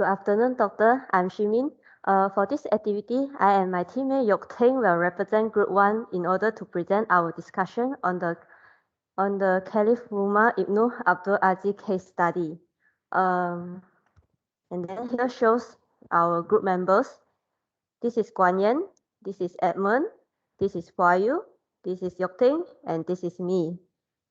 Good afternoon, Doctor. I'm Shi Min. For this activity, I and my teammate Yoke Theng will represent Group 1 in order to present our discussion on the Caliph Umar Ibn Abdul Aziz case study. And then here shows our group members. This is Kuan Yan, this is Edmund, this is Puay Yu, this is Yoke Theng, and this is me.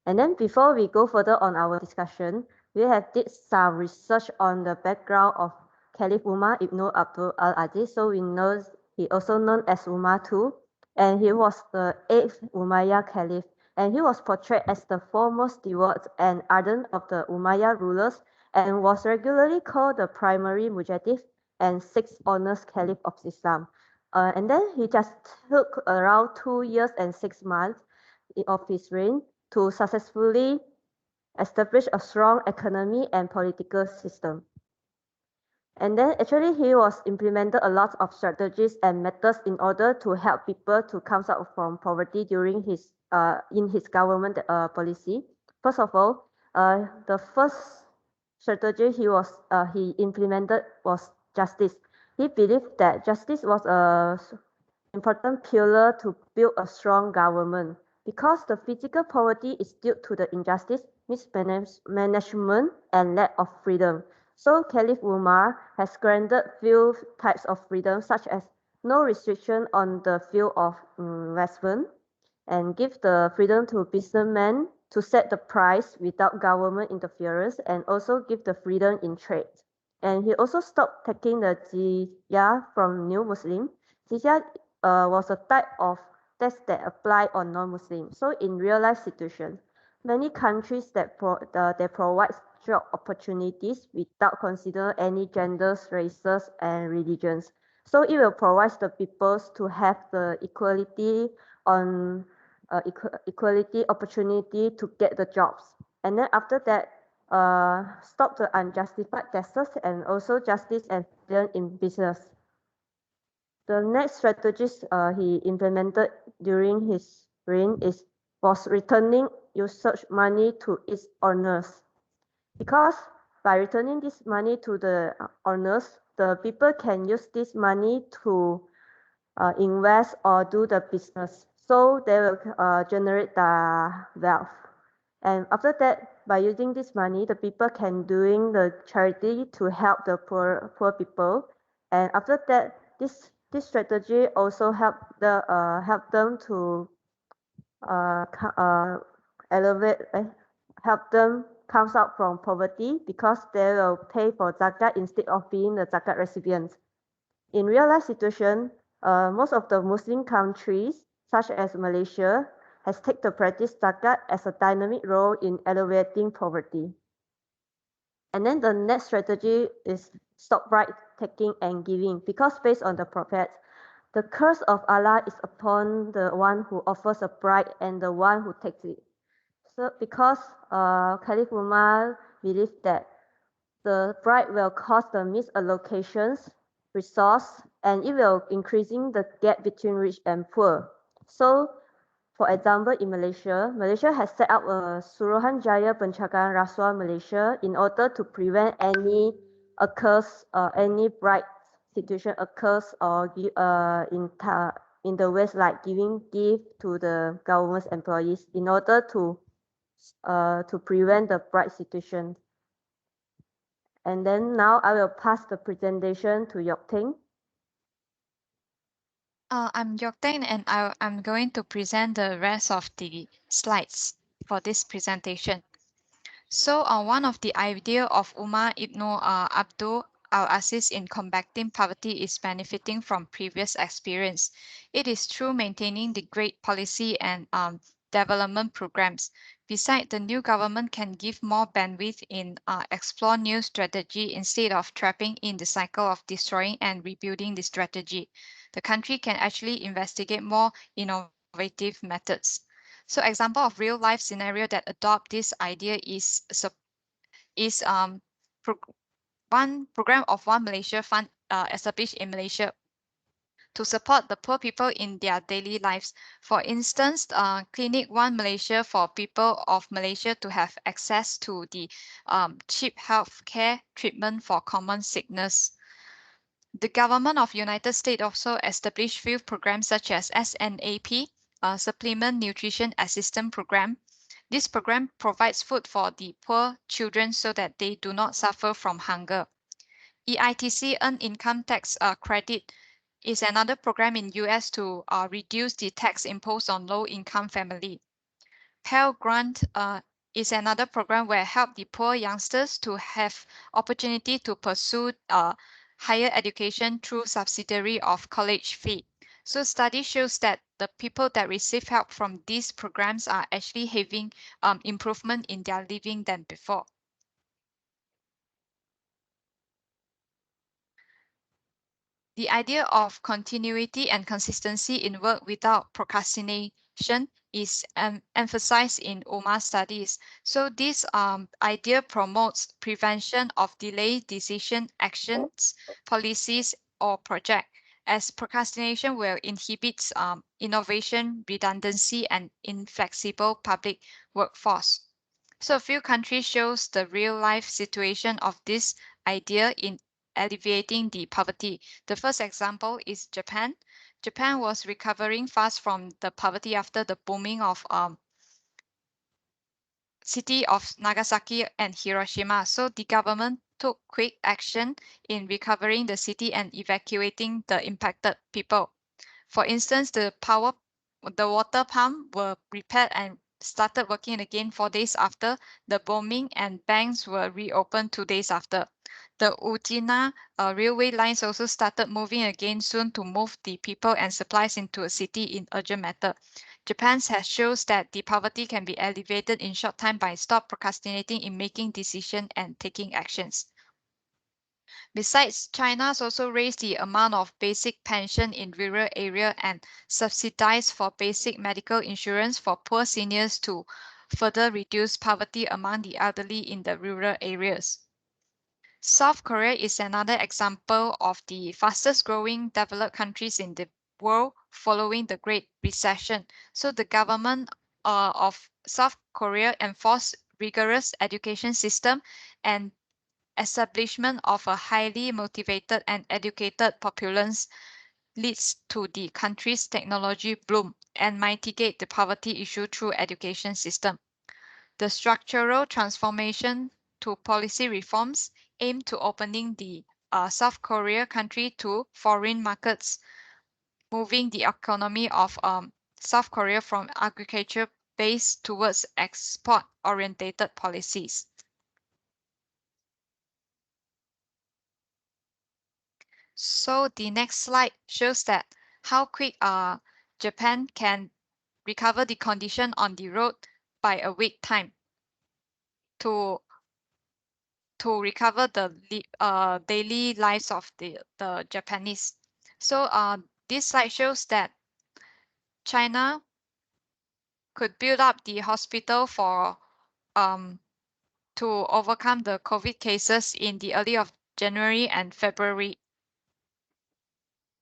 And then before we go further on our discussion, we have did some research on the background of Caliph Umar Ibn Abdul al-Aziz. So we know he also known as Umar too. And he was the 8th Umayyad Caliph. And he was portrayed as the foremost devout and ardent of the Umayyad rulers and was regularly called the primary Mujahid and 6th honest Caliph of Islam. And then he just took around 2 years and 6 months of his reign to successfully establish a strong economy and political system. And then actually he was implemented a lot of strategies and methods in order to help people to come out from poverty during his in his government policy. First of all, the first strategy he implemented was justice. He believed that justice was a important pillar to build a strong government because the physical poverty is due to the injustice, mismanagement, and lack of freedom. So Caliph Umar has granted few types of freedom, such as no restriction on the field of investment, and give the freedom to businessmen to set the price without government interference, and also give the freedom in trade. And he also stopped taking the jizya from new Muslims. Jizya was a type of tax that apply on non-Muslims. So in real life situation, many countries that provide job opportunities without consider any genders, races, and religions. So it will provide the peoples to have the equality on equality opportunity to get the jobs. And then after that, stop the unjustified taxes and also justice and freedom in business. The next strategies he implemented during his reign was returning usage money to its owners. Because by returning this money to the owners, the people can use this money to invest or do the business. So they will generate the wealth. And after that, by using this money, the people can doing the charity to help the poor people. And after that, this strategy also help them to help them comes out from poverty because they will pay for zakat instead of being the zakat recipients. In real life situation, most of the Muslim countries, such as Malaysia, has taken the practice zakat as a dynamic role in alleviating poverty. And then the next strategy is stop bribe taking and giving, because based on the prophet, the curse of Allah is upon the one who offers a bribe and the one who takes it. So because Caliph Umar believed that the bribe will cause the misallocations, resource, and it will increasing the gap between rich and poor. So, for example, in Malaysia, Malaysia has set up a Suruhanjaya Pencegahan Rasuah Malaysia in order to prevent any bribe situation occurs or in the ways like giving gift to the government's employees in order to prevent the bribe situation. And then now I will pass the presentation to Yoke Theng. I'm Yoke Theng, and I'm going to present the rest of the slides for this presentation. So one of the idea of Umar ibn Abdul al-Aziz in combating poverty is benefiting from previous experience. It is through maintaining the great policy and development programs. Besides, the new government can give more bandwidth in explore new strategy instead of trapping in the cycle of destroying and rebuilding the strategy. The country can actually investigate more innovative methods. So example of real life scenario that adopt this idea is one program of One Malaysia Fund established in Malaysia. to support the poor people in their daily lives. For instance, Clinic One Malaysia for people of Malaysia to have access to the cheap healthcare treatment for common sickness. The government of United States also established few programs such as SNAP, Supplement Nutrition Assistance Program. This program provides food for the poor children so that they do not suffer from hunger. EITC, Earned Income Tax Credit, is another program in US to reduce the tax imposed on low-income family. Pell Grant is another program where help the poor youngsters to have opportunity to pursue higher education through subsidiary of college fee. So study shows that the people that receive help from these programs are actually having improvement in their living than before. The idea of continuity and consistency in work without procrastination is emphasized in Umar studies. So this idea promotes prevention of delayed decision actions, policies, or project, as procrastination will inhibit innovation, redundancy, and inflexible public workforce. So a few countries shows the real life situation of this idea in alleviating the poverty. The first example is Japan. Japan was recovering fast from the poverty after the booming of city of Nagasaki and Hiroshima. So the government took quick action in recovering the city and evacuating the impacted people. For instance, the water pump were repaired and started working again 4 days after the bombing, and banks were reopened 2 days after. The Ujina railway lines also started moving again soon to move the people and supplies into a city in urgent matter. Japan has shows that the poverty can be alleviated in short time by stop procrastinating in making decisions and taking actions. Besides, China's also raised the amount of basic pension in rural area and subsidized for basic medical insurance for poor seniors to further reduce poverty among the elderly in the rural areas. South Korea is another example of the fastest growing developed countries in the world following the Great Recession. So the government of South Korea enforced rigorous education system and establishment of a highly motivated and educated populace leads to the country's technology bloom and mitigate the poverty issue through education system. The structural transformation to policy reforms aim to opening the South Korea country to foreign markets, moving the economy of South Korea from agriculture based towards export orientated policies. So the next slide shows that how quick Japan can recover the condition on the road by a week time to recover the daily lives of the Japanese. So this slide shows that China could build up the hospital for to overcome the COVID cases in the early of January and February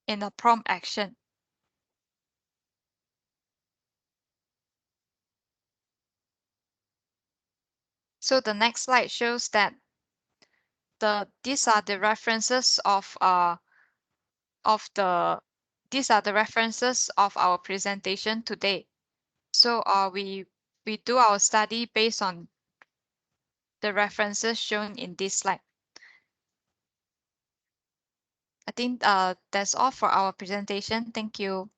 in a prompt action. So the next slide shows that these are the references of our presentation today. So we do our study based on the references shown in this slide. I think that's all for our presentation. Thank you.